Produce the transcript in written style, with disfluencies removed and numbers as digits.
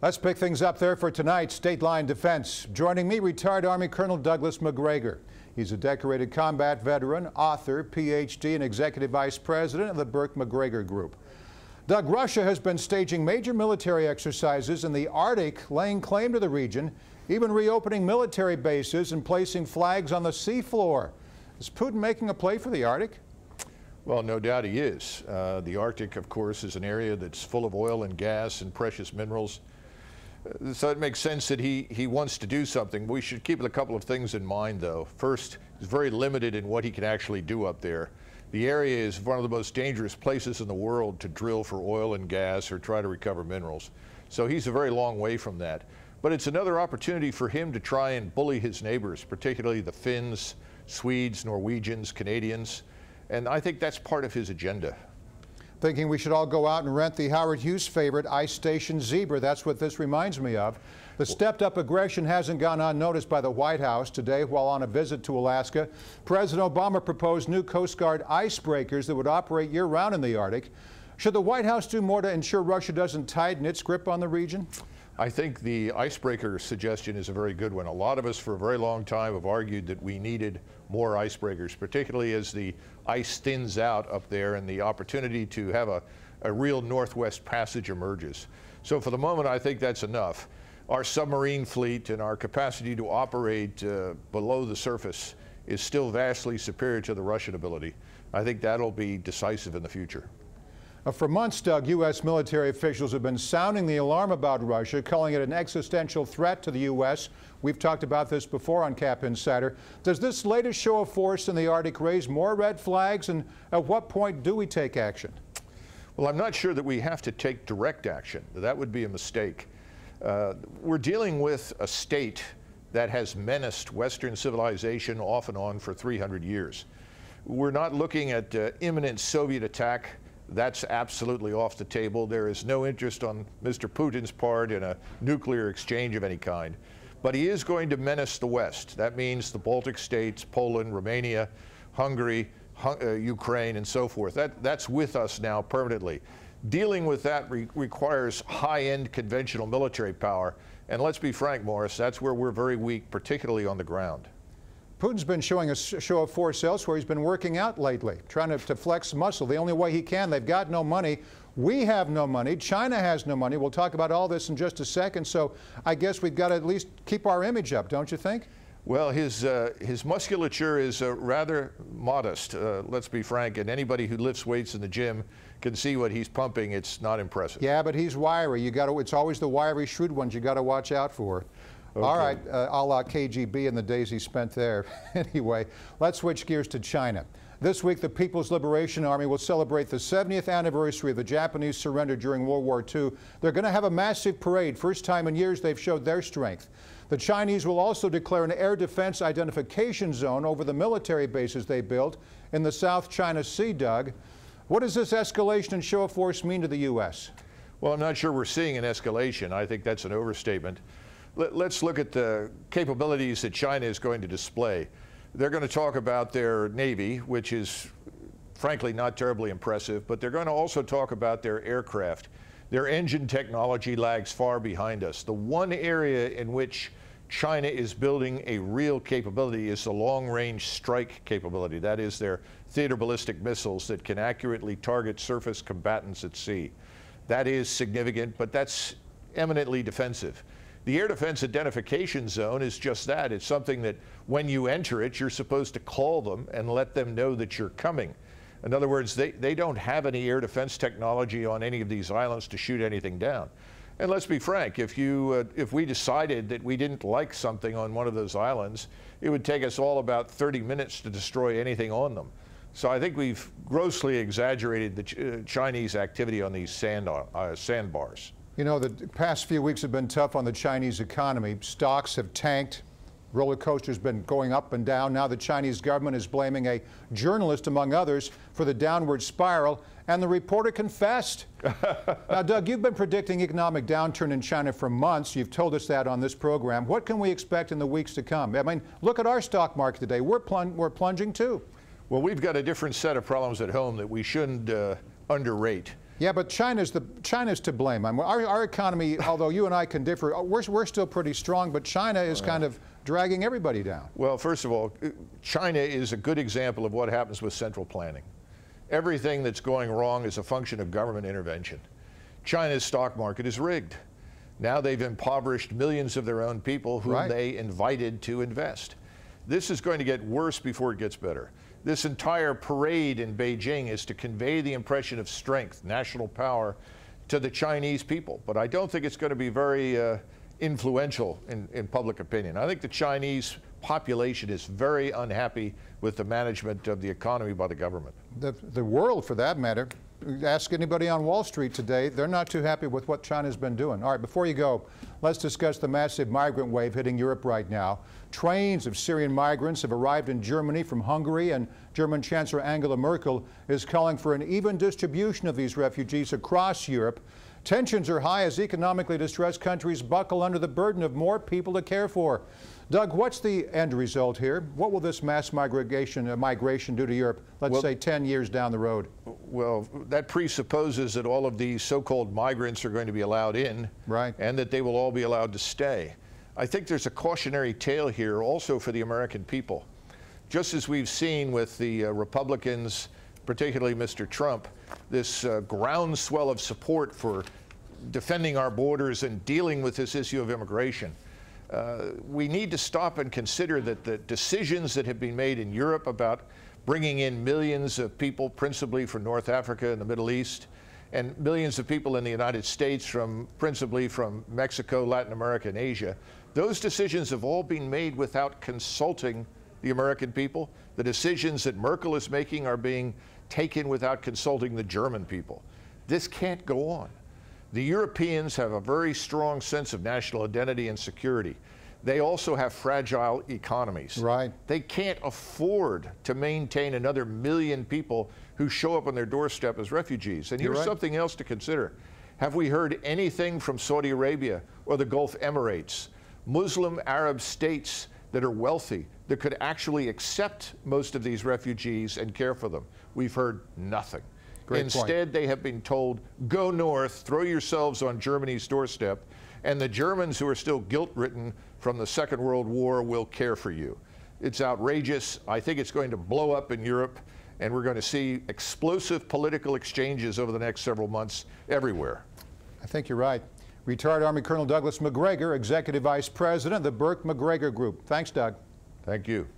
Let's pick things up there for tonight's State Line Defense. Joining me, retired Army Colonel Douglas Macgregor. He's a decorated combat veteran, author, PhD, and Executive Vice President of the Burke-McGregor Group. Doug, Russia has been staging major military exercises in the Arctic, laying claim to the region, even reopening military bases and placing flags on the seafloor. Is Putin making a play for the Arctic? Well, no doubt he is. The Arctic, of course, is an area that's full of oil and gas and precious minerals. So it makes sense that he wants to do something. We should keep a couple of things in mind, though. First, he's very limited in what he can actually do up there. The area is one of the most dangerous places in the world to drill for oil and gas or try to recover minerals. So he's a very long way from that. But it's another opportunity for him to try and bully his neighbors, particularly the Finns, Swedes, Norwegians, Canadians. And I think that's part of his agenda. Thinking we should all go out and rent the Howard Hughes favorite Ice Station Zebra. That's what this reminds me of. The stepped-up aggression hasn't gone unnoticed by the White House. Today, while on a visit to Alaska, President Obama proposed new Coast Guard icebreakers that would operate year-round in the Arctic. Should the White House do more to ensure Russia doesn't tighten its grip on the region? I think the icebreaker suggestion is a very good one. A lot of us for a very long time have argued that we needed more icebreakers, particularly as the ice thins out up there and the opportunity to have a real Northwest Passage emerges. So for the moment, I think that's enough. Our submarine fleet and our capacity to operate below the surface is still vastly superior to the Russian ability. I think that'll be decisive in the future. For months, Doug, U.S. military officials have been sounding the alarm about Russia, calling it an existential threat to the U.S. We've talked about this before on Cap Insider. Does this latest show of force in the Arctic raise more red flags, and at what point do we take action? Well, I'm not sure that we have to take direct action. That would be a mistake. We're dealing with a state that has menaced Western civilization off and on for 300 years. We're not looking at imminent Soviet attack. That's absolutely off the table. There is no interest on Mr. Putin's part in a nuclear exchange of any kind. But he is going to menace the West. That means the Baltic states, Poland, Romania, Hungary, Ukraine, and so forth. That's with us now permanently. Dealing with that requires high-end conventional military power. And let's be frank, Morris, that's where we're very weak, particularly on the ground. Putin's been showing a show of force elsewhere. He's been working out lately, trying to flex muscle the only way he can. They've got no money. We have no money. China has no money. We'll talk about all this in just a second. So I guess we've got to at least keep our image up, don't you think? Well, his musculature is rather modest, let's be frank, and anybody who lifts weights in the gym can see what he's pumping. It's not impressive. Yeah, but he's wiry. It's always the wiry, shrewd ones you got to watch out for. Okay. All right, a la KGB and the days he spent there. Anyway, let's switch gears to China. This week, the People's Liberation Army will celebrate the 70th anniversary of the Japanese surrender during World War II. They're going to have a massive parade. First time in years they've showed their strength. The Chinese will also declare an air defense identification zone over the military bases they built in the South China Sea, Doug. What does this escalation and show of force mean to the U.S.? Well, I'm not sure we're seeing an escalation. I think that's an overstatement. Let's look at the capabilities that China is going to display. They're going to talk about their Navy, which is frankly not terribly impressive, but they're going to also talk about their aircraft. Their engine technology lags far behind us. The one area in which China is building a real capability is the long-range strike capability. That is their theater ballistic missiles that can accurately target surface combatants at sea. That is significant, but that's eminently defensive. The air defense identification zone is just that. It's something that when you enter it, you're supposed to call them and let them know that you're coming. In other words, they don't have any air defense technology on any of these islands to shoot anything down. And let's be frank, if we decided that we didn't like something on one of those islands, it would take us all about 30 minutes to destroy anything on them. So I think we've grossly exaggerated the Chinese activity on these sandbars. You know, the past few weeks have been tough on the Chinese economy. Stocks have tanked. Roller coaster's been going up and down. Now the Chinese government is blaming a journalist, among others, for the downward spiral, and the reporter confessed. Now, Doug, you've been predicting economic downturn in China for months. You've told us that on this program. What can we expect in the weeks to come? I mean, look at our stock market today. We're plunging too. Well, we've got a different set of problems at home that we shouldn't underrate. Yeah, but China's to blame. Our economy, although you and I can differ, we're still pretty strong, but China is kind of dragging everybody down. Well, first of all, China is a good example of what happens with central planning. Everything that's going wrong is a function of government intervention. China's stock market is rigged. Now they've impoverished millions of their own people whom they invited to invest. This is going to get worse before it gets better. This entire parade in Beijing is to convey the impression of strength, national power, to the Chinese people. But I don't think it's going to be very influential in public opinion. I think the Chinese population is very unhappy with the management of the economy by the government. The world, for that matter. Ask anybody on Wall Street today, they're not too happy with what China's been doing. All right, before you go, let's discuss the massive migrant wave hitting Europe right now. Trains of Syrian migrants have arrived in Germany from Hungary, and German Chancellor Angela Merkel is calling for an even distribution of these refugees across Europe. Tensions are high as economically distressed countries buckle under the burden of more people to care for. Doug, what's the end result here? What will this mass migration do to Europe, let's say 10 years down the road? Well, that presupposes that all of these so-called migrants are going to be allowed in, and that they will all be allowed to stay. I think there's a cautionary tale here also for the American people. Just as we've seen with the Republicans, particularly Mr. Trump, this groundswell of support for defending our borders and dealing with this issue of immigration. We need to stop and consider that the decisions that have been made in Europe about bringing in millions of people, principally from North Africa and the Middle East, and millions of people in the United States, principally from Mexico, Latin America, and Asia, those decisions have all been made without consulting the American people. The decisions that Merkel is making are being taken without consulting the German people. This can't go on. The Europeans have a very strong sense of national identity and security. They also have fragile economies. They can't afford to maintain another million people who show up on their doorstep as refugees. And here's something else to consider. Have we heard anything from Saudi Arabia or the Gulf Emirates, Muslim Arab states that are wealthy, that could actually accept most of these refugees and care for them? We've heard nothing. Instead, they have been told, go north, throw yourselves on Germany's doorstep, and the Germans who are still guilt-ridden from the Second World War will care for you. It's outrageous. I think it's going to blow up in Europe, and we're going to see explosive political exchanges over the next several months everywhere. I think you're right. Retired Army Colonel Douglas Macgregor, Executive Vice President of the Burke Macgregor Group. Thanks, Doug. Thank you.